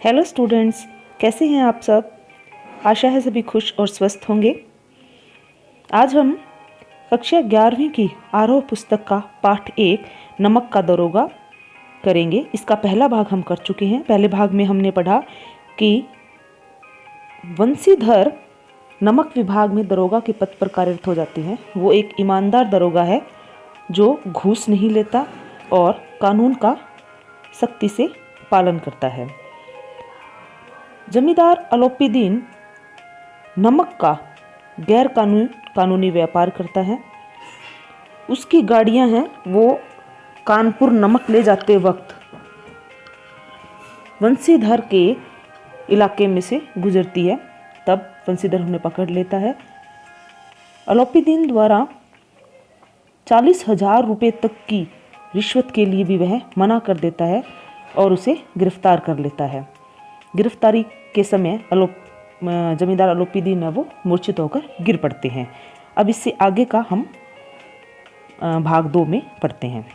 Hello students, कैसे हैं आप सब। आशा है सभी खुश और स्वस्थ होंगे। आज हम कक्षा 11वीं की आरोह पुस्तक का पाठ 1 नमक का दरोगा करेंगे। इसका पहला भाग हम कर चुके हैं। पहले भाग में हमने पढ़ा कि वंशीधर नमक विभाग में दरोगा के पद पर कार्यरत हो जाते हैं। वो एक ईमानदार दरोगा है जो घूस नहीं लेता और कानून का सख्ती से पालन करता है। जमींदार अलोपीदीन नमक का गैर कानूनी व्यापार करता है। उसकी गाड़ियां हैं वो कानपुर नमक ले जाते वक्त वंशीधर के इलाके में से गुजरती है। तब वंशीधर उन्हें पकड़ लेता है। अलोपीदीन द्वारा 40,000 रुपये तक की रिश्वत के लिए भी वह मना कर देता है और उसे गिरफ्तार कर लेता है। गिरफ्तारी के समय जमींदार अलोपीदीन वो मूर्छित होकर गिर पड़ते हैं। अब इससे आगे का हम भाग 2 में पढ़ते हैं।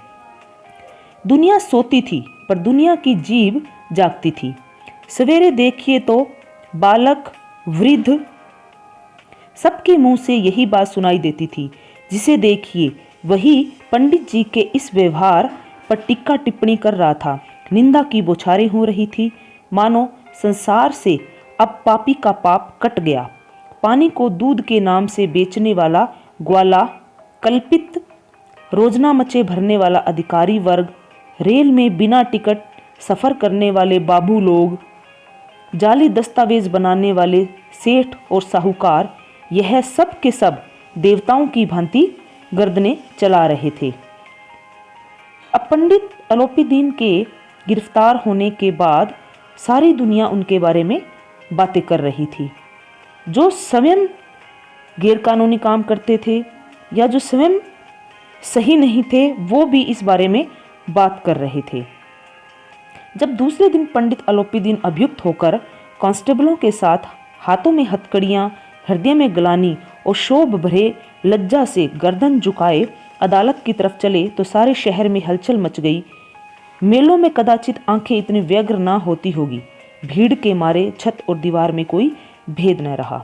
दुनिया सोती थी पर दुनिया की जीभ जागती थी। सवेरे देखिए तो बालक वृद्ध सबके मुंह से यही बात सुनाई देती थी। जिसे देखिए वही पंडित जी के इस व्यवहार पर टीका टिप्पणी कर रहा था। निंदा की बौछारें हो रही थी, मानो संसार से अब पापी का पाप कट गया। पानी को दूध के नाम से बेचने वाला ग्वाला, कल्पित रोजना मचे भरने वाला अधिकारी वर्ग, रेल में बिना टिकट सफर करने वाले बाबू लोग, जाली दस्तावेज बनाने वाले सेठ और साहूकार, यह सब के सब देवताओं की भांति गर्दनें चला रहे थे। अब पंडित अलोपीदीन के गिरफ्तार होने के बाद सारी दुनिया उनके बारे में बातें कर रही थी। जो स्वयं गैरकानूनी काम करते थे या जो स्वयं सही नहीं थे वो भी इस बारे में बात कर रहे थे। जब दूसरे दिन पंडित अलोपीदीन अभियुक्त होकर कांस्टेबलों के साथ हाथों में हथकड़ियां, हृदय में ग्लानि और शोभ भरे लज्जा से गर्दन झुकाए अदालत की तरफ चले तो सारे शहर में हलचल मच गई। मेलों में कदाचित आंखें इतनी व्यग्र ना होती होगी। भीड़ के मारे छत और दीवार में कोई भेद न रहा।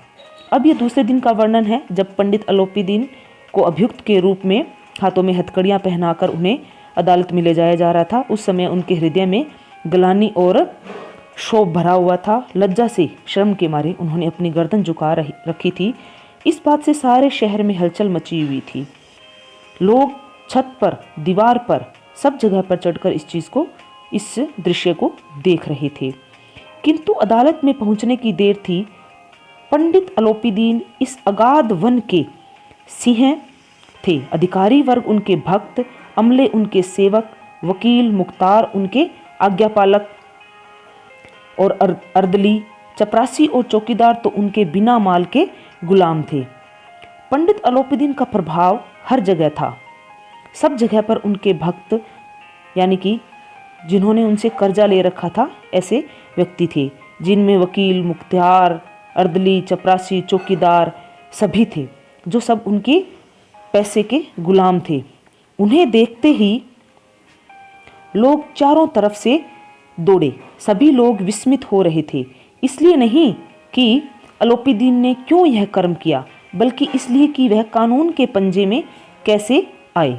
अब यह दूसरे दिन का वर्णन है जब पंडित अलोपीदीन को अभियुक्त के रूप में हाथों में हथकड़ियां पहनाकर उन्हें अदालत में ले जाया जा रहा था। उस समय उनके हृदय में ग्लानि और शोभ भरा हुआ था। लज्जा से, शर्म के मारे उन्होंने अपनी गर्दन झुका रखी थी। इस बात से सारे शहर में हलचल मची हुई थी। लोग छत पर, दीवार पर, सब जगह पर चढ़कर इस दृश्य को देख रहे थे। किंतु अदालत में पहुंचने की देर थी। पंडित अलोपीदीन इस अगाध वन के सिंह थे। अधिकारी वर्ग उनके भक्त, अमले उनके सेवक, वकील मुख्तार उनके आज्ञापालक और अर्दली, चपरासी और चौकीदार तो उनके बिना माल के गुलाम थे। पंडित अलोपीदीन का प्रभाव हर जगह था। सब जगह पर उनके भक्त, यानी कि जिन्होंने उनसे कर्जा ले रखा था, ऐसे व्यक्ति थे जिनमें वकील, मुख्तार, अर्दली, चपरासी, चौकीदार सभी थे, जो सब उनके पैसे के गुलाम थे। उन्हें देखते ही लोग चारों तरफ से दौड़े। सभी लोग विस्मित हो रहे थे, इसलिए नहीं कि अलोपीदीन ने क्यों यह कर्म किया, बल्कि इसलिए कि वह कानून के पंजे में कैसे आए।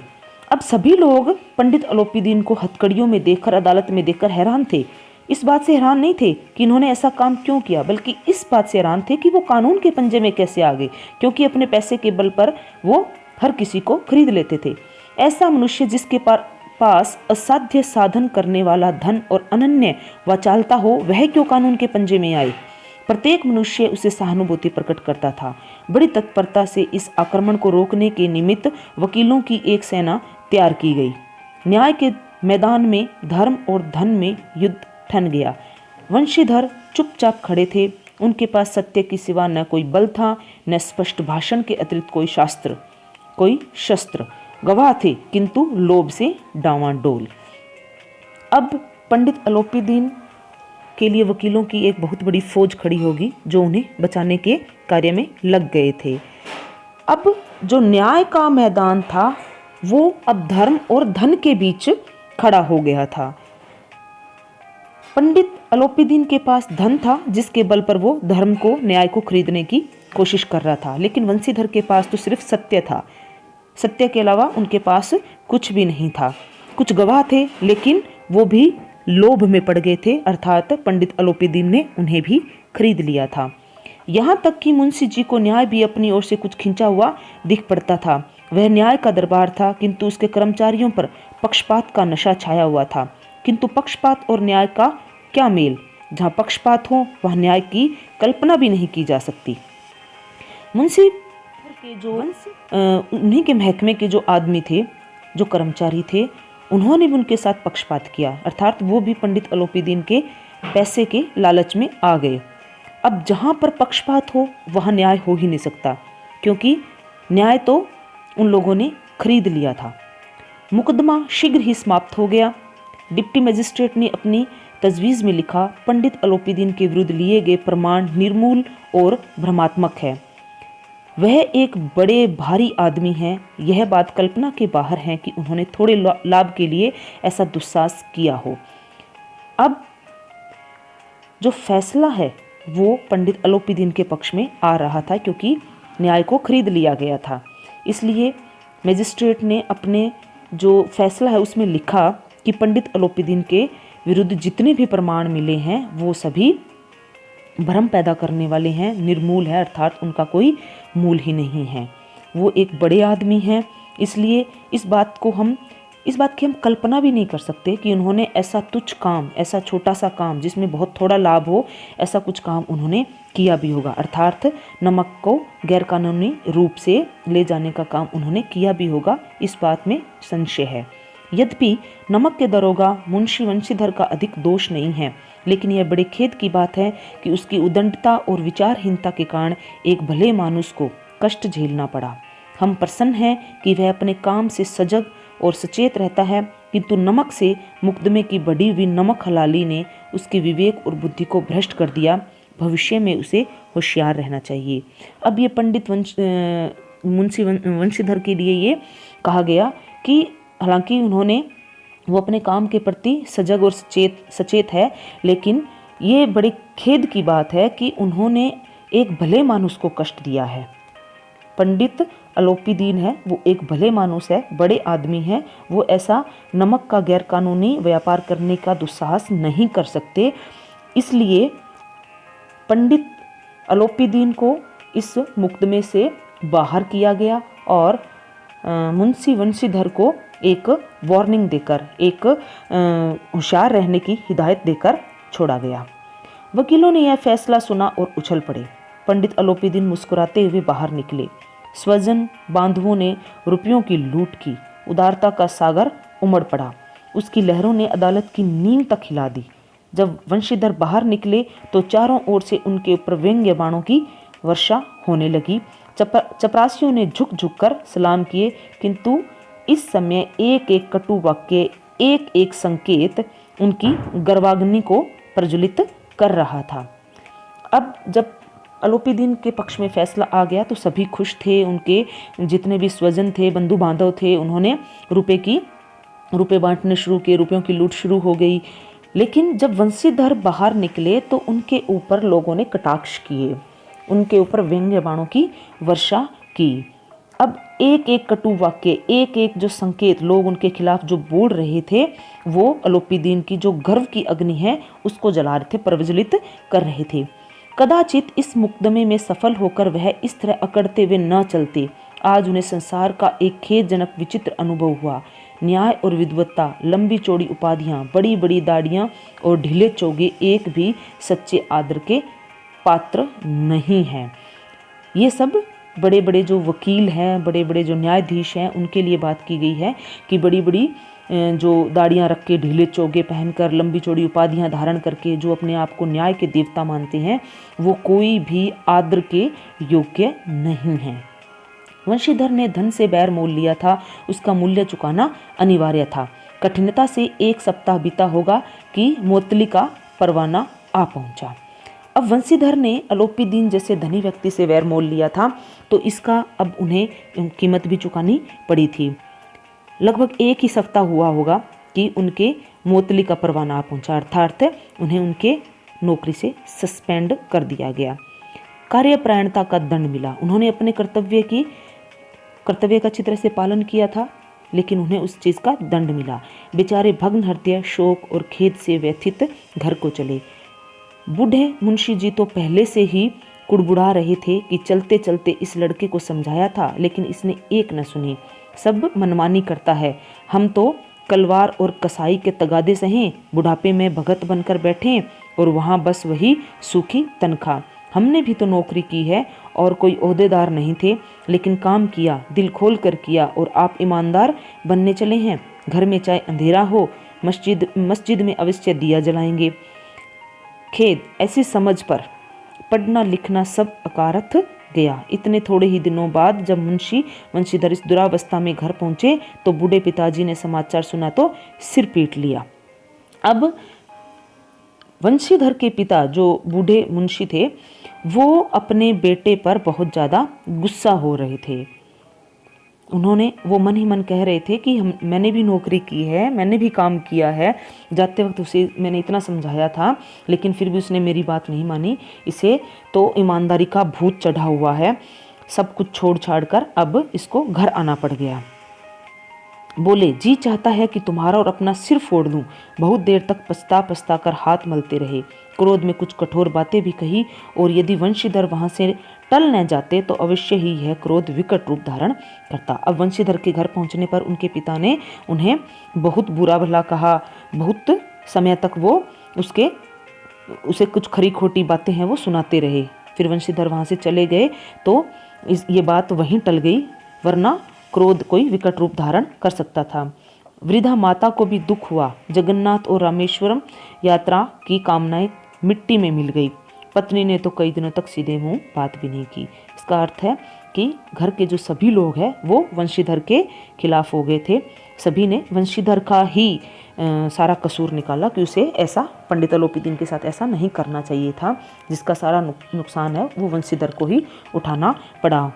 अब सभी लोग पंडित अलोपीदीन को हथकड़ियों में देखकर, अदालत में देखकर हैरान थे। इस बात से हैरान नहीं थे कि इन्होंने ऐसा काम क्यों किया, बल्कि इस बात से हैरान थे कि वो कानून के पंजे में कैसे आ गए, क्योंकि अपने पैसे के बल पर वो हर किसी को खरीद लेते थे। ऐसा मनुष्य जिसके पास असाध्य साधन करने वाला धन और अनन्य वाचालता हो, वह क्यों कानून के पंजे में आए। प्रत्येक मनुष्य उसे सहानुभूति प्रकट करता था। बड़ी तत्परता से इस आक्रमण को रोकने के निमित्त वकीलों की एक सेना तैयार की गई। न्याय के मैदान में धर्म और धन में युद्ध ठन गया। वंशीधर चुपचाप खड़े थे। उनके पास सत्य की सिवा न कोई बल था, न स्पष्ट भाषण के अतिरिक्त कोई शस्त्र। गवाह थे किंतु लोभ से डांवाडोल। अब पंडित अलोपीदीन के लिए वकीलों की एक बहुत बड़ी फौज खड़ी होगी जो उन्हें बचाने के कार्य में लग गए थे। अब जो न्याय का मैदान था वो अब धर्म और धन के बीच खड़ा हो गया था। पंडित अलोपीदीन के पास धन था जिसके बल पर वो धर्म को, न्याय को खरीदने की कोशिश कर रहा था, लेकिन वंशीधर के पास तो सिर्फ सत्य था। सत्य के अलावा उनके पास कुछ भी नहीं था। कुछ गवाह थे लेकिन वो भी लोभ में पड़ गए थे, अर्थात पंडित अलोपीदीन ने उन्हें भी खरीद लिया था। यहाँ तक कि मुंशी जी को न्याय भी अपनी ओर से कुछ खींचा हुआ दिख पड़ता था। वह न्याय का दरबार था, किंतु उसके कर्मचारियों पर पक्षपात का नशा छाया हुआ था। किंतु पक्षपात और न्याय का क्या मेल? जहाँ पक्षपात हो वहाँ न्याय की कल्पना भी नहीं की जा सकती। मुंशी के जो उन्हीं के महकमे के जो आदमी थे, जो कर्मचारी थे, उन्होंने भी उनके साथ पक्षपात किया, अर्थात वो भी पंडित अलोपीदीन के पैसे के लालच में आ गए। अब जहाँ पर पक्षपात हो वहाँ न्याय हो ही नहीं सकता, क्योंकि न्याय तो उन लोगों ने खरीद लिया था। मुकदमा शीघ्र ही समाप्त हो गया। डिप्टी मजिस्ट्रेट ने अपनी तजवीज़ में लिखा, पंडित अलोपीदीन के विरुद्ध लिए गए प्रमाण निर्मूल और भ्रमात्मक है। वह एक बड़े भारी आदमी हैं। यह बात कल्पना के बाहर है कि उन्होंने थोड़े लाभ के लिए ऐसा दुस्साहस किया हो। अब जो फैसला है वो पंडित अलोपीदीन के पक्ष में आ रहा था, क्योंकि न्याय को खरीद लिया गया था। इसलिए मजिस्ट्रेट ने अपने जो फैसला है उसमें लिखा कि पंडित अलोपीदीन के विरुद्ध जितने भी प्रमाण मिले हैं वो सभी भ्रम पैदा करने वाले हैं, निर्मूल है, अर्थात उनका कोई मूल ही नहीं है। वो एक बड़े आदमी हैं, इसलिए इस बात की हम कल्पना भी नहीं कर सकते कि उन्होंने ऐसा तुच्छ काम, ऐसा छोटा सा काम जिसमें बहुत थोड़ा लाभ हो, ऐसा कुछ काम उन्होंने किया भी होगा। अर्थात नमक को गैरकानूनी रूप से ले जाने का काम उन्होंने किया भी होगा, इस बात में संशय है। यद्यपि नमक के दरोगा मुंशी वंशीधर का अधिक दोष नहीं है, लेकिन यह बड़े खेद की बात है कि उसकी उदंडता और विचारहीनता के कारण एक भले मानुष को कष्ट झेलना पड़ा। हम प्रसन्न हैं कि वह अपने काम से सजग और सचेत रहता है, किंतु नमक से मुकदमे की बढ़ी हुई नमक हलाली ने उसके विवेक और बुद्धि को भ्रष्ट कर दिया। भविष्य में उसे होशियार रहना चाहिए। अब ये पंडित मुंशी वंशीधर के लिए ये कहा गया कि हालांकि वो अपने काम के प्रति सजग और सचेत है, लेकिन ये बड़े खेद की बात है कि उन्होंने एक भले मानुष को कष्ट दिया है। पंडित अलोपीदीन है, वो एक भले मानुष है, बड़े आदमी हैं, वो ऐसा नमक का गैरकानूनी व्यापार करने का दुस्साहस नहीं कर सकते। इसलिए पंडित अलोपीदीन को इस मुकदमे से बाहर किया गया और मुंशी वंशीधर को एक वार्निंग देकर, एक होशियार रहने की हिदायत देकर छोड़ा गया। वकीलों ने यह फैसला सुना और उछल पड़े। पंडित अलोपीदीन मुस्कुराते हुए बाहर निकले। स्वजन बांधवों ने रुपयों की लूट की। उदारता का सागर उमड़ पड़ा। उसकी लहरों ने अदालत की नींव तक हिला दी। जब वंशीधर बाहर निकले तो चारों ओर से उनके ऊपर व्यंग्य बाणों की वर्षा होने लगी। चपरासियों ने झुक झुक कर सलाम किए, किंतु इस समय एक एक कटु वाक्य, एक एक संकेत उनकी गर्वाग्नि को प्रज्वलित कर रहा था। अब जब अलोपीदीन के पक्ष में फैसला आ गया तो सभी खुश थे। उनके जितने भी स्वजन थे, बंधु बांधव थे, उन्होंने रुपए बांटने शुरू किए, रुपयों की लूट शुरू हो गई। लेकिन जब वंशीधर बाहर निकले तो उनके ऊपर लोगों ने कटाक्ष किए, उनके ऊपर व्यंग्य बाणों की वर्षा की। अब एक एक कटु वाक्य, एक एक जो संकेत लोग उनके खिलाफ जो बोल रहे थे, वो अलोपीदीन की जो गर्व की अग्नि है उसको जला रहे थे, प्रज्वलित कर रहे थे। कदाचित इस मुकदमे में सफल होकर वह इस तरह अकड़ते हुए न चलते। आज उन्हें संसार का एक खेदजनक विचित्र अनुभव हुआ। न्याय और विद्वत्ता, लंबी चौड़ी उपाधियां, बड़ी बड़ी दाढ़ियां और ढीले चोगे एक भी सच्चे आदर के पात्र नहीं हैं। ये सब बड़े बड़े जो वकील हैं, बड़े बड़े जो न्यायाधीश हैं, उनके लिए बात की गई है कि बड़ी बड़ी जो दाढ़ियाँ रख के, ढीले चोगे पहनकर, लंबी चौड़ी उपाधियाँ धारण करके जो अपने आप को न्याय के देवता मानते हैं, वो कोई भी आदर के योग्य नहीं है। वंशीधर ने धन से बैर मोल लिया था, उसका मूल्य चुकाना अनिवार्य था। कठिनता से 1 सप्ताह बीता होगा कि मोतली का परवाना आ पहुंचा। अब वंशीधर ने अलोपीदीन जैसे धनी व्यक्ति से बैर मोल लिया था, तो इसका अब उन्हें कीमत भी चुकानी पड़ी थी। लगभग 1 ही सप्ताह हुआ होगा कि उनके मुअत्तली का परवाना आ पहुंचा, अर्थात उन्हें उनके नौकरी से सस्पेंड कर दिया गया। कार्यपरायणता का दंड मिला। उन्होंने अपने कर्तव्य का अच्छी तरह से पालन किया था, लेकिन उन्हें उस चीज़ का दंड मिला। बेचारे भग्न हृदय, शोक और खेद से व्यथित घर को चले। बूढ़े मुंशी जी तो पहले से ही कुड़बुड़ा रहे थे कि चलते चलते इस लड़के को समझाया था, लेकिन इसने एक न सुनी। सब मनमानी करता है। हम तो कलवार और कसाई के तगादे सहें, बुढ़ापे में भगत बनकर बैठे और वहाँ बस वही सूखी तनख्वाह। हमने भी तो नौकरी की है और कोई ओहदेदार नहीं थे, लेकिन काम किया, दिल खोल कर किया, और आप ईमानदार बनने चले हैं। घर में चाहे अंधेरा हो, मस्जिद में अवश्य दिया जलाएंगे। खेद, ऐसी समझ पर पढ़ना लिखना सब अकारथ गया। इतने थोड़े ही दिनों बाद जब मुंशी वंशीधर इस दुरावस्था में घर पहुंचे तो बूढ़े पिताजी ने समाचार सुना तो सिर पीट लिया। अब वंशीधर के पिता जो बूढ़े मुंशी थे वो अपने बेटे पर बहुत ज़्यादा गुस्सा हो रहे थे। वो मन ही मन कह रहे थे कि मैंने भी नौकरी की है, मैंने भी काम किया है, जाते वक्त उसे मैंने इतना समझाया था, लेकिन फिर भी उसने मेरी बात नहीं मानी। इसे तो ईमानदारी का भूत चढ़ा हुआ है। सब कुछ छोड़ छाड़ कर अब इसको घर आना पड़ गया। बोले, जी चाहता है कि तुम्हारा और अपना सिर फोड़ दूं। बहुत देर तक पछता कर हाथ मलते रहे। क्रोध में कुछ कठोर बातें भी कही, और यदि वंशीधर वहां से टल न जाते तो अवश्य ही यह क्रोध विकट रूप धारण करता। अब वंशीधर के घर पहुंचने पर उनके पिता ने उन्हें बहुत बुरा भला कहा। बहुत समय तक वो उसे कुछ खरी खोटी बातें हैं वो सुनाते रहे। फिर वंशीधर वहां से चले गए तो ये बात वहीं टल गई, वरना क्रोध कोई विकट रूप धारण कर सकता था। वृद्धा माता को भी दुख हुआ। जगन्नाथ और रामेश्वरम यात्रा की कामनाएं मिट्टी में मिल गई। पत्नी ने तो कई दिनों तक सीधे मुंह बात भी नहीं की। इसका अर्थ है कि घर के जो सभी लोग हैं वो वंशीधर के खिलाफ हो गए थे। सभी ने वंशीधर का ही सारा कसूर निकाला कि उसे ऐसा, पंडित अलोपीदीन के साथ ऐसा नहीं करना चाहिए था। जिसका सारा नुकसान है वो वंशीधर को ही उठाना पड़ा।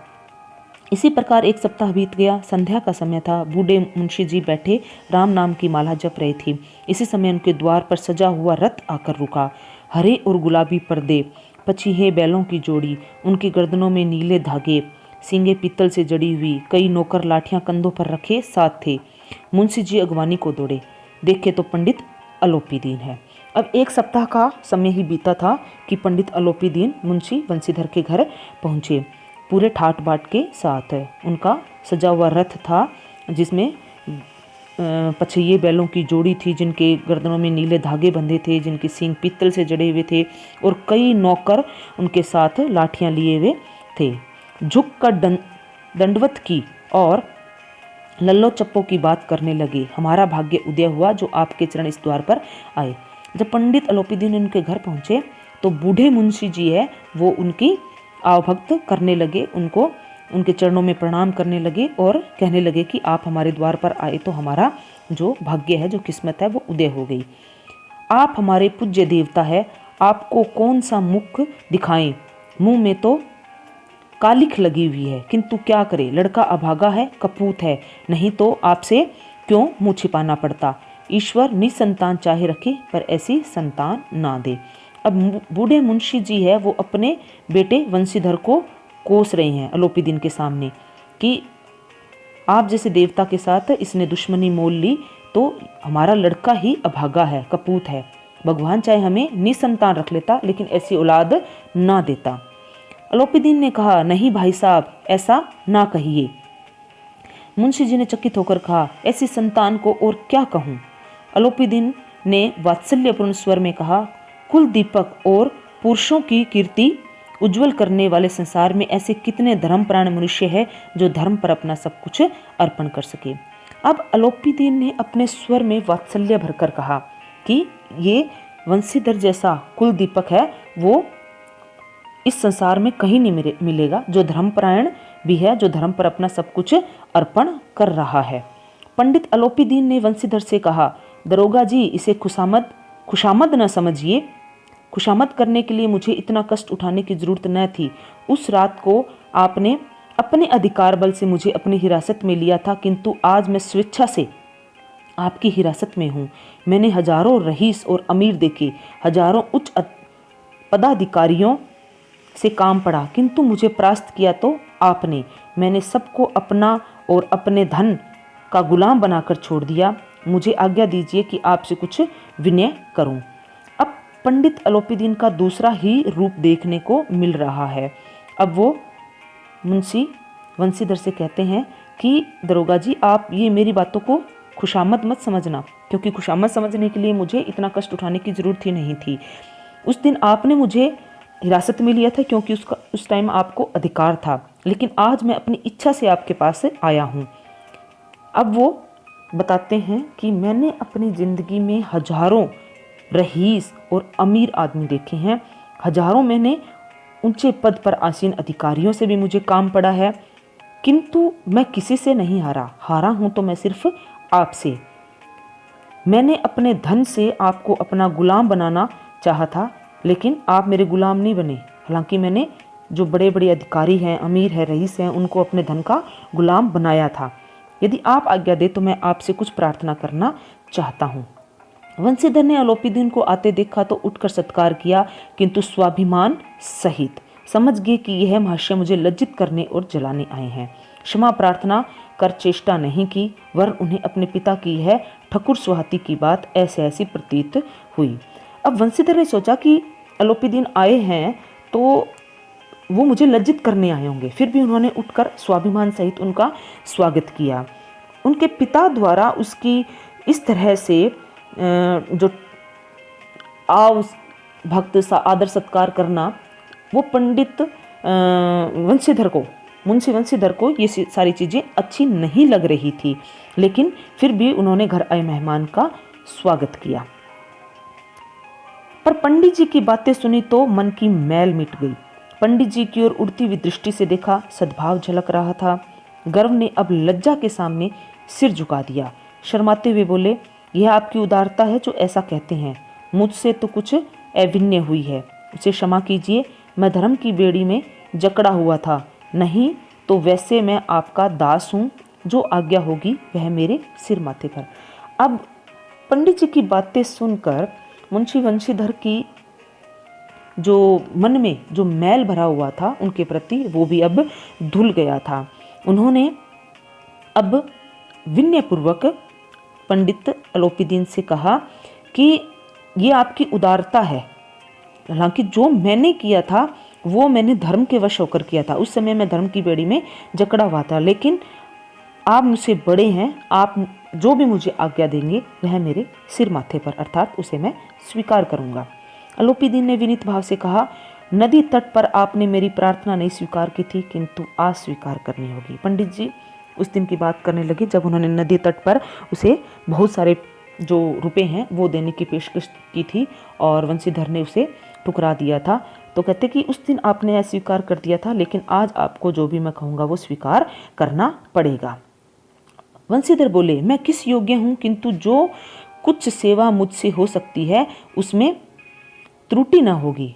इसी प्रकार एक सप्ताह बीत गया। संध्या का समय था। बूढ़े मुंशी जी बैठे राम नाम की माला जप रहे थे। इसी समय उनके द्वार पर सजा हुआ रथ आकर रुका। हरे और गुलाबी पर्दे, पचीहे बैलों की जोड़ी, उनकी गर्दनों में नीले धागे, सींगे पीतल से जड़ी हुई, कई नौकर लाठियां कंधों पर रखे साथ थे। मुंशी जी अगवानी को दौड़े। देखे तो पंडित अलोपीदीन है। अब एक सप्ताह का समय ही बीता था कि पंडित अलोपीदीन मुंशी वंशीधर के घर पहुंचे, पूरे ठाट बाट के साथ। उनका सजा हुआ रथ था जिसमें पछिए बैलों की जोड़ी थी, जिनके गर्दनों में नीले धागे बंधे थे, जिनके सींग पीतल से जड़े हुए थे, और कई नौकर उनके साथ लाठियां लिए हुए थे। झुक कर दंडवत की और लल्लो चप्पो की बात करने लगे। हमारा भाग्य उदय हुआ जो आपके चरण इस द्वार पर आए। जब पंडित अलोपीदीन उनके घर पहुंचे तो बूढ़े मुंशी जी है वो उनकी आवभक्त करने लगे, उनके चरणों में प्रणाम करने लगे और कहने लगे कि आप हमारे द्वार पर आए तो हमारा जो भाग्य है, जो किस्मत है वो उदय हो गई। आप हमारे पूज्य देवता है, आपको कौन सा मुख दिखाएं। मुंह में तो कालिख लगी हुई है, किंतु क्या करे, लड़का अभागा है, कपूत है, नहीं तो आपसे क्यों मुंह छिपाना पड़ता। ईश्वर निसंतान चाहे रखे पर ऐसी संतान ना दे। अब बूढ़े मुंशी जी है वो अपने बेटे वंशीधर को कोस रहे हैं अलोपीदीन के सामने कि आप जैसे देवता के साथ इसने दुश्मनी मोल ली तो हमारा लड़का ही अभागा है, कपूत है। भगवान चाहे हमें निसंतान रख लेता लेकिन ऐसी औलाद ना देता। अलोपीदीन ने कहा, नहीं भाई साहब, ऐसा ना कहिए। मुंशी जी ने चकित होकर कहा, ऐसी संतान को और क्या कहूँ। अलोपीदीन ने वात्सल्यपूर्ण स्वर में कहा, कुल दीपक और पुरुषों की कीर्ति उज्जवल करने वाले संसार में ऐसे कितने धर्मप्राण मनुष्य है जो धर्म पर अपना सब कुछ अर्पण कर सके। अब अलोपीदीन ने अपने स्वर में वात्सल्य भरकर कहा कि ये वंशीधर जैसा कुल दीपक है वो इस संसार में कहीं नहीं मिलेगा, जो धर्मपरायण भी है, जो धर्म पर अपना सब कुछ अर्पण कर रहा है। पंडित अलोपीदीन ने वंशीधर से कहा, दरोगा जी, इसे खुशामद न समझिए। खुशामद करने के लिए मुझे इतना कष्ट उठाने की जरूरत न थी। उस रात को आपने अपने अधिकार बल से मुझे अपनी हिरासत में लिया था, किंतु आज मैं स्वेच्छा से आपकी हिरासत में हूँ। मैंने हजारों रईस और अमीर देखे, हजारों उच्च पदाधिकारियों से काम पड़ा, किंतु मुझे परास्त किया तो आपने। मैंने सबको अपना और अपने धन का गुलाम बनाकर छोड़ दिया। मुझे आज्ञा दीजिए कि आपसे कुछ विनय करूं। अब पंडित अलोपीदीन का दूसरा ही रूप देखने को मिल रहा है। अब वो मुंशी वंशीधर से कहते हैं कि दरोगा जी, आप ये मेरी बातों को खुशामद मत समझना, क्योंकि खुशामद समझने के लिए मुझे इतना कष्ट उठाने की जरूरत ही नहीं थी। उस दिन आपने मुझे हिरासत में लिया था क्योंकि उस टाइम आपको अधिकार था, लेकिन आज मैं अपनी इच्छा से आपके पास आया हूँ। अब वो बताते हैं कि मैंने अपनी ज़िंदगी में हजारों रईस और अमीर आदमी देखे हैं, हजारों मैंने ऊंचे पद पर आसीन अधिकारियों से भी मुझे काम पड़ा है, किंतु मैं किसी से नहीं हारा हूं तो मैं सिर्फ आपसे। मैंने अपने धन से आपको अपना गुलाम बनाना चाहा था, लेकिन आप मेरे गुलाम नहीं बने। हालांकि मैंने जो बड़े बड़े अधिकारी हैं, अमीर हैं, रईस हैं, उनको अपने धन का गुलाम बनाया था। यदि आप आज्ञा दे तो मैं आपसे कुछ प्रार्थना करना चाहता हूँ। वंशीधर ने अलोपीदीन को आते देखा तो उठकर सत्कार किया, किंतु स्वाभिमान सहित। समझ गए कि यह महाशय मुझे लज्जित करने और जलाने आए हैं। क्षमा प्रार्थना कर चेष्टा नहीं की, वरन उन्हें अपने पिता की यह ठकुर सुहाती की बात ऐसे ऐसी प्रतीत हुई। अब वंशीधर ने सोचा कि अलोपीदीन आए हैं तो वो मुझे लज्जित करने आए होंगे, फिर भी उन्होंने उठकर स्वाभिमान सहित उनका स्वागत किया। उनके पिता द्वारा उसकी इस तरह से जो भक्त सा आदर सत्कार करना, वो पंडित मुंशी वंशीधर को ये सारी चीज़ें अच्छी नहीं लग रही थी, लेकिन फिर भी उन्होंने घर आए मेहमान का स्वागत किया। पर पंडित जी की बातें सुनी तो मन की मैल मिट गई। पंडित जी की ओर उड़ती हुई दृष्टि से देखा, सद्भाव झलक रहा था। गर्व ने अब लज्जा के सामने सिर झुका दिया। शर्माते हुए बोले, यह आपकी उदारता है जो ऐसा कहते हैं। मुझसे तो कुछ अविन्य हुई है, उसे क्षमा कीजिए। मैं धर्म की बेड़ी में जकड़ा हुआ था, नहीं तो वैसे मैं आपका दास हूँ। जो आज्ञा होगी वह मेरे सिर माथे पर। अब पंडित जी की बातें सुनकर मुंशी वंशीधर की जो मन में जो मैल भरा हुआ था उनके प्रति, वो भी अब धुल गया था। उन्होंने अब विनयपूर्वक पंडित अलोपीदीन से कहा कि ये आपकी उदारता है। हालांकि जो मैंने किया था वो मैंने धर्म के वश होकर किया था, उस समय मैं धर्म की बेड़ी में जकड़ा हुआ था, लेकिन आप मुझसे बड़े हैं, आप जो भी मुझे आज्ञा देंगे वह मेरे सिर माथे पर, अर्थात उसे मैं स्वीकार करूंगा। अलोपीदीन ने विनीत भाव से कहा, नदी तट पर आपने मेरी प्रार्थना नहीं स्वीकार की थी, किंतु आज स्वीकार करनी होगी। पंडित जी उस दिन की बात करने लगे जब उन्होंने नदी तट पर उसे बहुत सारे जो रुपए हैं वो देने की पेशकश की थी और वंशीधर ने उसे ठुकरा दिया था। तो कहते कि उस दिन आपने अस्वीकार कर दिया था, लेकिन आज आपको जो भी मैं कहूँगा वो स्वीकार करना पड़ेगा। वंशीधर बोले, मैं किस योग्य हूँ, किंतु जो कुछ सेवा मुझसे हो सकती है उसमें त्रुटि ना होगी।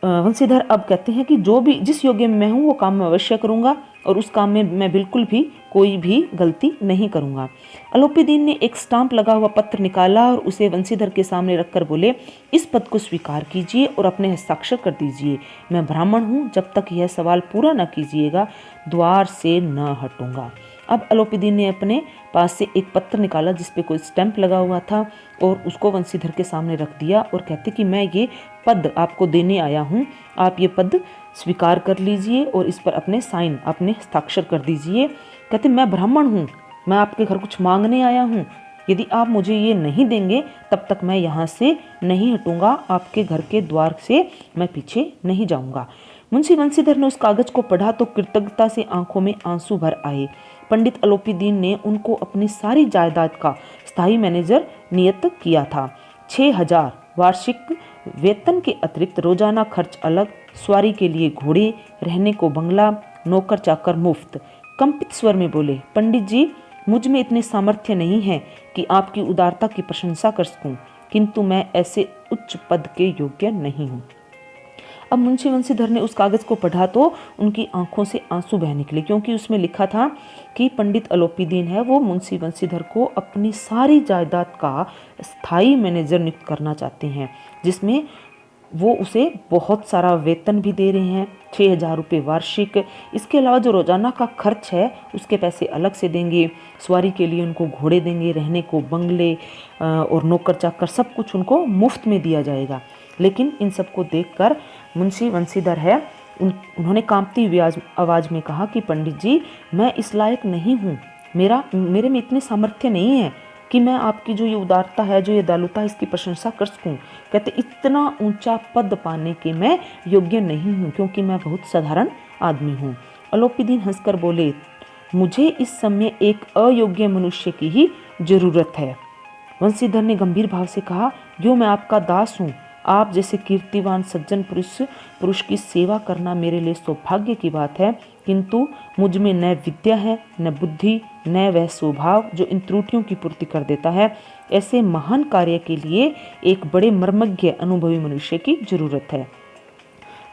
वंशीधर अब कहते हैं कि जो भी जिस योग्य में मैं हूँ वो काम मैं अवश्य करूँगा और उस काम में मैं बिल्कुल भी कोई भी गलती नहीं करूँगा। अलोपीदीन ने एक स्टाम्प लगा हुआ पत्र निकाला और उसे वंशीधर के सामने रखकर बोले, इस पद को स्वीकार कीजिए और अपने हस्ताक्षर कर दीजिए। मैं ब्राह्मण हूँ, जब तक यह सवाल पूरा न कीजिएगा द्वार से न हटूंगा। अब अलोपीदीन ने अपने पास से एक पत्र निकाला जिस पे कोई स्टैंप लगा हुआ था और उसको वंशीधर के सामने रख दिया और कहते कि मैं ये पद आपको देने आया हूँ, आप ये पद स्वीकार कर लीजिए और इस पर अपने साइन, अपने हस्ताक्षर कर दीजिए। कहते मैं ब्राह्मण हूँ, मैं आपके घर कुछ मांगने आया हूँ, यदि आप मुझे ये नहीं देंगे तब तक मैं यहाँ से नहीं हटूंगा, आपके घर के द्वार से मैं पीछे नहीं जाऊँगा। मुंशी वंशीधर ने उस कागज को पढ़ा तो कृतज्ञता से आंखों में आंसू भर आए। पंडित अलोपीदीन ने उनको अपनी सारी जायदाद का स्थायी मैनेजर नियत किया था। 6,000 वार्षिक वेतन के अतिरिक्त रोजाना खर्च अलग, सवारी के लिए घोड़े, रहने को बंगला, नौकर चाकर मुफ्त। कंपित स्वर में बोले, पंडित जी मुझ में इतनी सामर्थ्य नहीं है कि आपकी उदारता की प्रशंसा कर सकूं, किंतु मैं ऐसे उच्च पद के योग्य नहीं हूँ। अब मुंशी वंशीधर ने उस कागज़ को पढ़ा तो उनकी आंखों से आंसू बह निकले, क्योंकि उसमें लिखा था कि पंडित अलोपीदीन है वो मुंशी वंशीधर को अपनी सारी जायदाद का स्थायी मैनेजर नियुक्त करना चाहते हैं, जिसमें वो उसे बहुत सारा वेतन भी दे रहे हैं, 6,000 रुपये वार्षिक। इसके अलावा जो रोज़ाना का खर्च है उसके पैसे अलग से देंगे, सवारी के लिए उनको घोड़े देंगे, रहने को बंगले और नौकर चाकर सब कुछ उनको मुफ्त में दिया जाएगा। लेकिन इन सबको देखकर मुंशी वंशीधर है उन्होंने कांपती हुई आवाज़ में कहा कि पंडित जी, मैं इस लायक नहीं हूँ, मेरे में इतनी सामर्थ्य नहीं है कि मैं आपकी जो ये उदारता है, जो ये दयालुता है, इसकी प्रशंसा कर सकूं। कहते इतना ऊंचा पद पाने के मैं योग्य नहीं हूं, क्योंकि मैं बहुत साधारण आदमी हूं। अलोपीदीन हंसकर बोले, मुझे इस समय एक अयोग्य मनुष्य की ही जरूरत है। वंशीधर ने गंभीर भाव से कहा, जो मैं आपका दास हूँ, आप जैसे कीर्तिवान सज्जन पुरुष की सेवा करना मेरे लिए सौभाग्य की बात है, किंतु मुझ में न विद्या है, न बुद्धि, न वह स्वभाव जो इन त्रुटियों की पूर्ति कर देता है। ऐसे महान कार्य के लिए एक बड़े मर्मज्ञ अनुभवी मनुष्य की जरूरत है।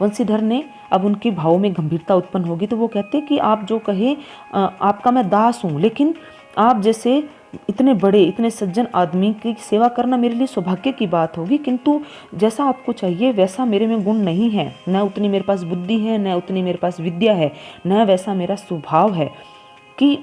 वंशीधर ने अब उनके भावों में गंभीरता उत्पन्न होगी तो वो कहते कि आप जो कहे, आपका मैं दास हूँ, लेकिन आप जैसे इतने बड़े, इतने सज्जन आदमी की सेवा करना मेरे लिए सौभाग्य की बात होगी, किंतु जैसा आपको चाहिए वैसा मेरे में गुण नहीं है, न उतनी मेरे पास बुद्धि है, न उतनी मेरे पास विद्या है, न वैसा मेरा स्वभाव है, कि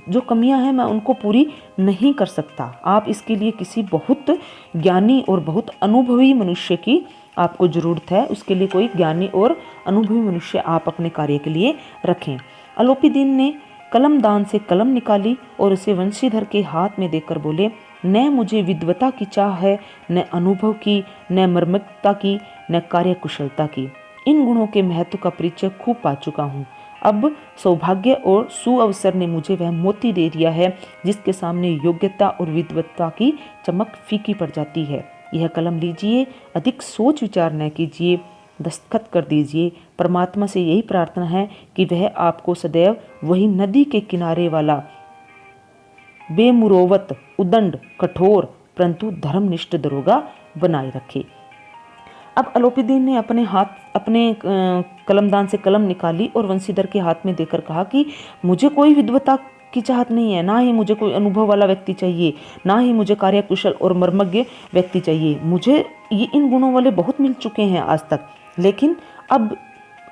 जो कमियां हैं मैं उनको पूरी नहीं कर सकता। आप इसके लिए किसी बहुत ज्ञानी और बहुत अनुभवी मनुष्य की आपको ज़रूरत है, उसके लिए कोई ज्ञानी और अनुभवी मनुष्य आप अपने कार्य के लिए रखें। अलोपीदीन ने कलम दान से कलम निकाली और उसे वंशीधर के हाथ में देकर बोले, न मुझे विद्वता की चाह है, न अनुभव की, न मर्मज्ञता की, न कार्यकुशलता की। इन गुणों के महत्व का परिचय खूब पा चुका हूँ। अब सौभाग्य और सुअवसर ने मुझे वह मोती दे दिया है जिसके सामने योग्यता और विद्वत्ता की चमक फीकी पड़ जाती है। यह कलम लीजिए, अधिक सोच विचार न कीजिए, दस्तखत कर दीजिए। परमात्मा से यही प्रार्थना है कि वह आपको सदैव वही नदी के किनारे वाला बेमुरोवत, उदंड, कठोर परंतु धर्मनिष्ठ दरोगा बनाए रखे। अब अलोपीदीन ने अपने कलमदान से कलम निकाली और वंशीधर के हाथ में देकर कहा कि मुझे कोई विद्वता की चाहत नहीं है, ना ही मुझे कोई अनुभव वाला व्यक्ति चाहिए, ना ही मुझे कार्यकुशल और मर्मज्ञ व्यक्ति चाहिए। मुझे ये इन गुणों वाले बहुत मिल चुके हैं आज तक, लेकिन अब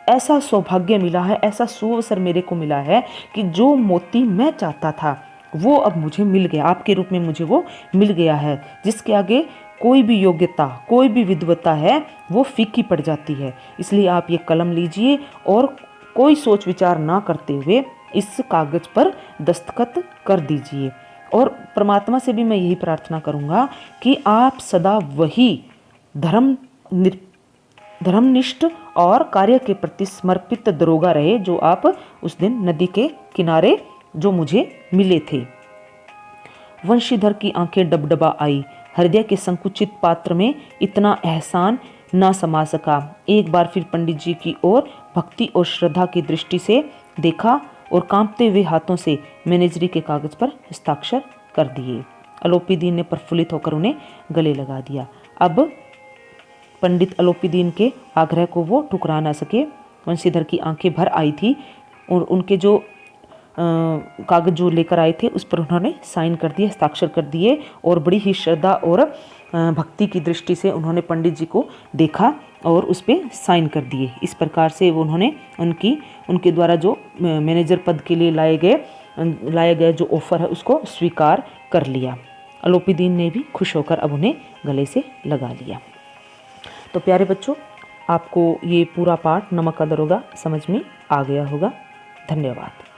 ऐसा सौभाग्य मिला है, ऐसा सुअवसर मेरे को मिला है कि जो मोती मैं चाहता था वो अब मुझे मिल गया, आपके रूप में मुझे वो मिल गया है, जिसके आगे कोई भी योग्यता, कोई भी विद्वता है वो फीकी पड़ जाती है। इसलिए आप ये कलम लीजिए और कोई सोच विचार ना करते हुए इस कागज पर दस्तखत कर दीजिए। और परमात्मा से भी मैं यही प्रार्थना करूँगा कि आप सदा वही धर्मनिष्ठ और कार्य के प्रति समर्पित दरोगा रहे जो आप उस दिन नदी के किनारे जो मुझे मिले थे। वंशीधर की आंखें डबडबा आई। हृदय के संकुचित पात्र में इतना एहसान ना समा सका। एक बार फिर पंडित जी की ओर भक्ति और श्रद्धा की दृष्टि से देखा और कांपते हुए हाथों से मैनेजरी के कागज पर हस्ताक्षर कर दिए। अलोपीदीन ने प्रफुल्लित होकर उन्हें गले लगा दिया। अब पंडित अलोपीदीन के आग्रह को वो ठुकरा ना सके। वंशीधर की आंखें भर आई थी और उनके जो कागज जो लेकर आए थे उस पर उन्होंने साइन कर दिए, हस्ताक्षर कर दिए और बड़ी ही श्रद्धा और भक्ति की दृष्टि से उन्होंने पंडित जी को देखा और उस पर साइन कर दिए। इस प्रकार से वो उन्होंने उनके द्वारा जो मैनेजर पद के लिए लाया गया जो ऑफर है उसको स्वीकार कर लिया। अलोपीदीन ने भी खुश होकर अब उन्हें गले से लगा लिया। तो प्यारे बच्चों, आपको ये पूरा पाठ नमक का दरोगा समझ में आ गया होगा। धन्यवाद।